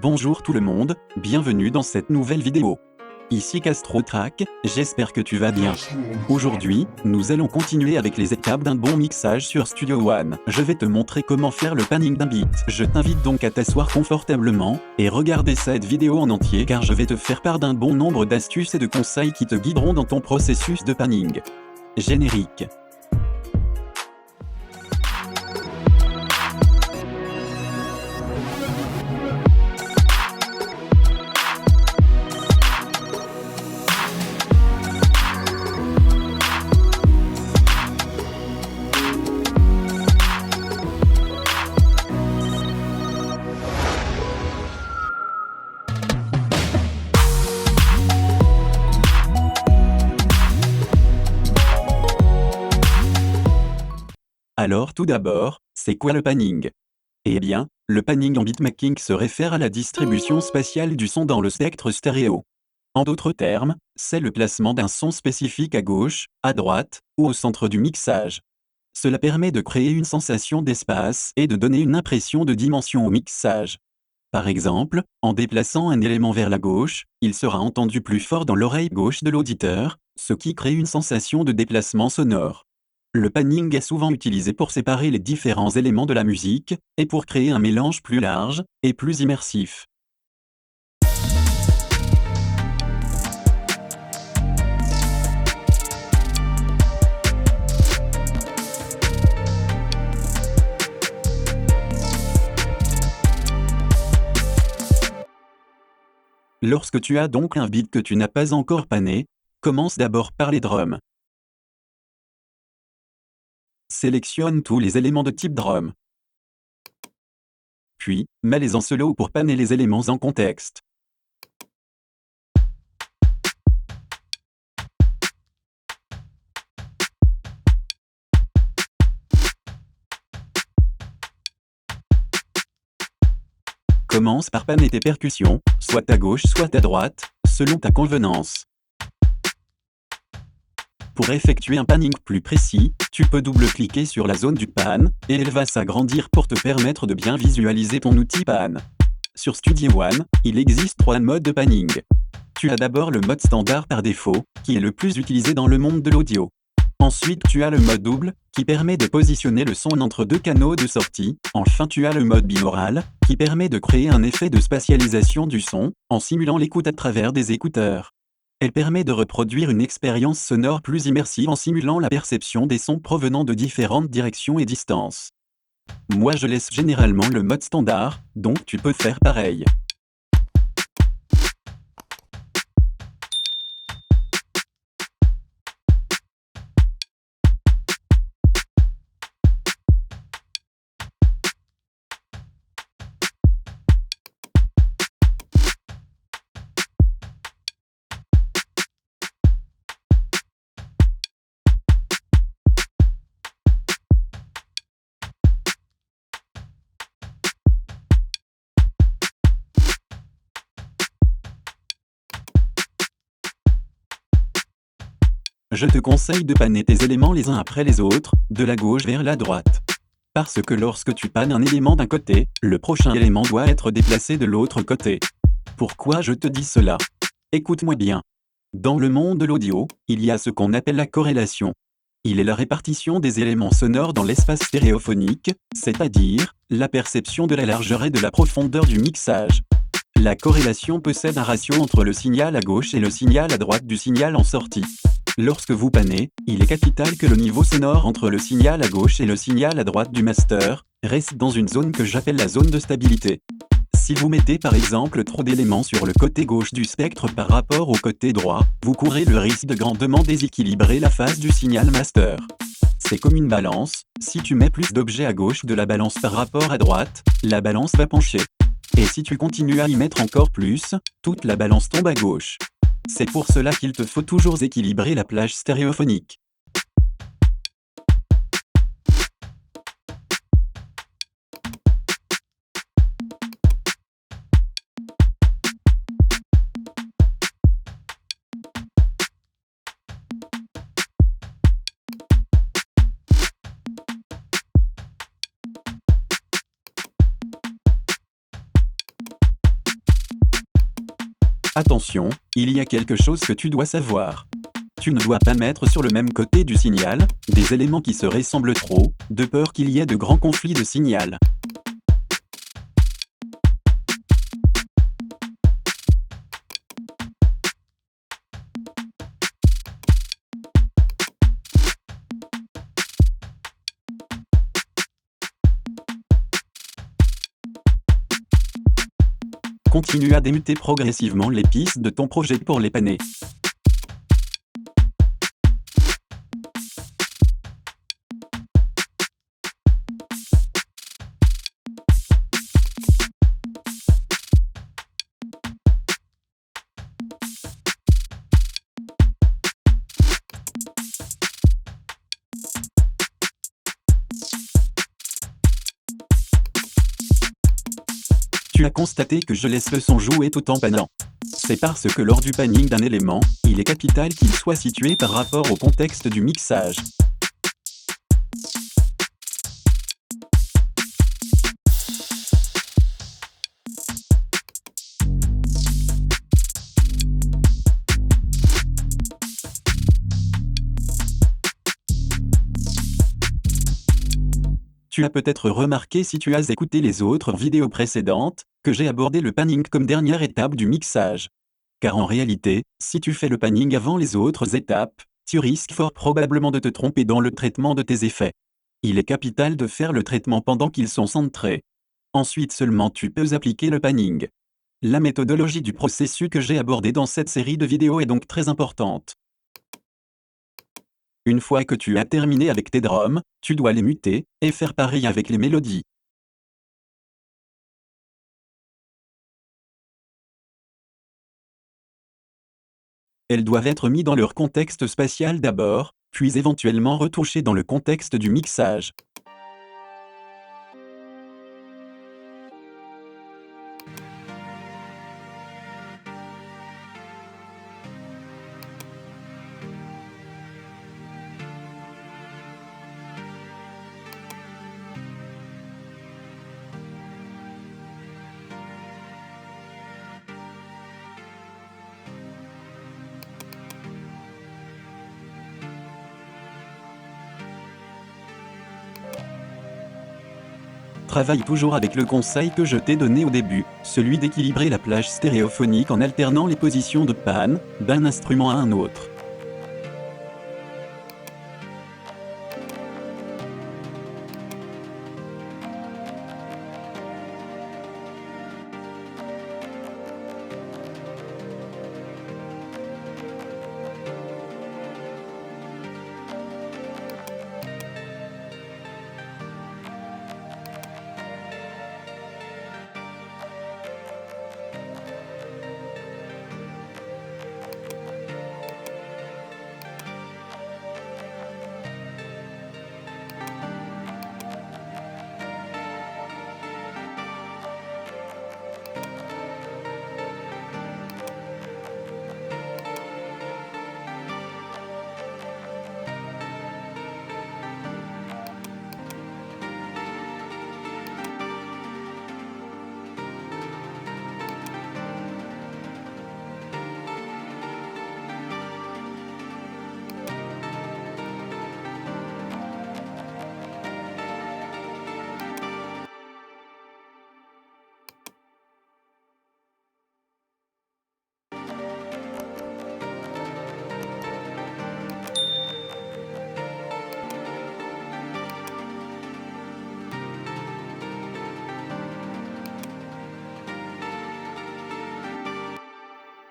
Bonjour tout le monde, bienvenue dans cette nouvelle vidéo. Ici CastroTrack, j'espère que tu vas bien. Aujourd'hui, nous allons continuer avec les étapes d'un bon mixage sur Studio One. Je vais te montrer comment faire le panning d'un beat. Je t'invite donc à t'asseoir confortablement, et regarder cette vidéo en entier car je vais te faire part d'un bon nombre d'astuces et de conseils qui te guideront dans ton processus de panning. Générique. Alors tout d'abord, c'est quoi le panning? Eh bien, le panning en beatmaking se réfère à la distribution spatiale du son dans le spectre stéréo. En d'autres termes, c'est le placement d'un son spécifique à gauche, à droite, ou au centre du mixage. Cela permet de créer une sensation d'espace et de donner une impression de dimension au mixage. Par exemple, en déplaçant un élément vers la gauche, il sera entendu plus fort dans l'oreille gauche de l'auditeur, ce qui crée une sensation de déplacement sonore. Le panning est souvent utilisé pour séparer les différents éléments de la musique, et pour créer un mélange plus large, et plus immersif. Lorsque tu as donc un beat que tu n'as pas encore panné, commence d'abord par les drums. Sélectionne tous les éléments de type drum. Puis, mets-les en solo pour panner les éléments en contexte. Commence par panner tes percussions, soit à gauche soit à droite, selon ta convenance. Pour effectuer un panning plus précis, tu peux double-cliquer sur la zone du pan, et elle va s'agrandir pour te permettre de bien visualiser ton outil pan. Sur Studio One, il existe 3 modes de panning. Tu as d'abord le mode standard par défaut, qui est le plus utilisé dans le monde de l'audio. Ensuite tu as le mode double, qui permet de positionner le son entre 2 canaux de sortie. Enfin tu as le mode binaural, qui permet de créer un effet de spatialisation du son, en simulant l'écoute à travers des écouteurs. Elle permet de reproduire une expérience sonore plus immersive en simulant la perception des sons provenant de différentes directions et distances. Moi je laisse généralement le mode standard, donc tu peux faire pareil. Je te conseille de panner tes éléments les uns après les autres, de la gauche vers la droite. Parce que lorsque tu pannes un élément d'un côté, le prochain élément doit être déplacé de l'autre côté. Pourquoi je te dis cela? Écoute-moi bien. Dans le monde de l'audio, il y a ce qu'on appelle la corrélation. Il est la répartition des éléments sonores dans l'espace stéréophonique, c'est-à-dire la perception de la largeur et de la profondeur du mixage. La corrélation possède un ratio entre le signal à gauche et le signal à droite du signal en sortie. Lorsque vous pannez, il est capital que le niveau sonore entre le signal à gauche et le signal à droite du master reste dans une zone que j'appelle la zone de stabilité. Si vous mettez par exemple trop d'éléments sur le côté gauche du spectre par rapport au côté droit, vous courez le risque de grandement déséquilibrer la phase du signal master. C'est comme une balance, si tu mets plus d'objets à gauche de la balance par rapport à droite, la balance va pencher. Et si tu continues à y mettre encore plus, toute la balance tombe à gauche. C'est pour cela qu'il te faut toujours équilibrer la plage stéréophonique. Attention, il y a quelque chose que tu dois savoir. Tu ne dois pas mettre sur le même côté du signal des éléments qui se ressemblent trop, de peur qu'il y ait de grands conflits de signal. Continue à démuter progressivement les pistes de ton projet pour les panner. Tu as constaté que je laisse le son jouer tout en pannant. C'est parce que lors du panning d'un élément, il est capital qu'il soit situé par rapport au contexte du mixage. Tu as peut-être remarqué si tu as écouté les autres vidéos précédentes, que j'ai abordé le panning comme dernière étape du mixage. Car en réalité, si tu fais le panning avant les autres étapes, tu risques fort probablement de te tromper dans le traitement de tes effets. Il est capital de faire le traitement pendant qu'ils sont centrés. Ensuite seulement tu peux appliquer le panning. La méthodologie du processus que j'ai abordé dans cette série de vidéos est donc très importante. Une fois que tu as terminé avec tes drums, tu dois les muter, et faire pareil avec les mélodies. Elles doivent être mises dans leur contexte spatial d'abord, puis éventuellement retouchées dans le contexte du mixage. Travaille toujours avec le conseil que je t'ai donné au début, celui d'équilibrer la plage stéréophonique en alternant les positions de panne d'un instrument à un autre.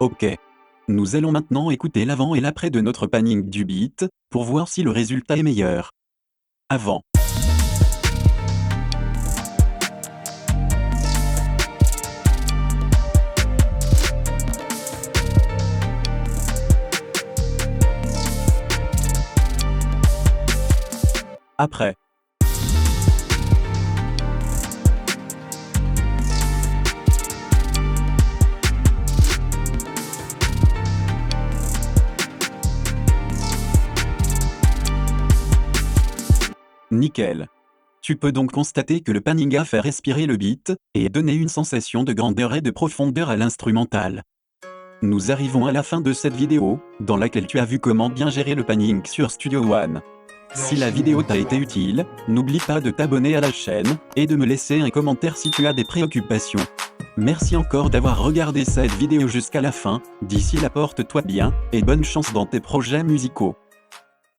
Ok. Nous allons maintenant écouter l'avant et l'après de notre panning du beat, pour voir si le résultat est meilleur. Avant. Après. Nickel. Tu peux donc constater que le panning a fait respirer le beat, et donner une sensation de grandeur et de profondeur à l'instrumental. Nous arrivons à la fin de cette vidéo, dans laquelle tu as vu comment bien gérer le panning sur Studio One. Si la vidéo t'a été utile, n'oublie pas de t'abonner à la chaîne, et de me laisser un commentaire si tu as des préoccupations. Merci encore d'avoir regardé cette vidéo jusqu'à la fin, d'ici là porte-toi bien, et bonne chance dans tes projets musicaux.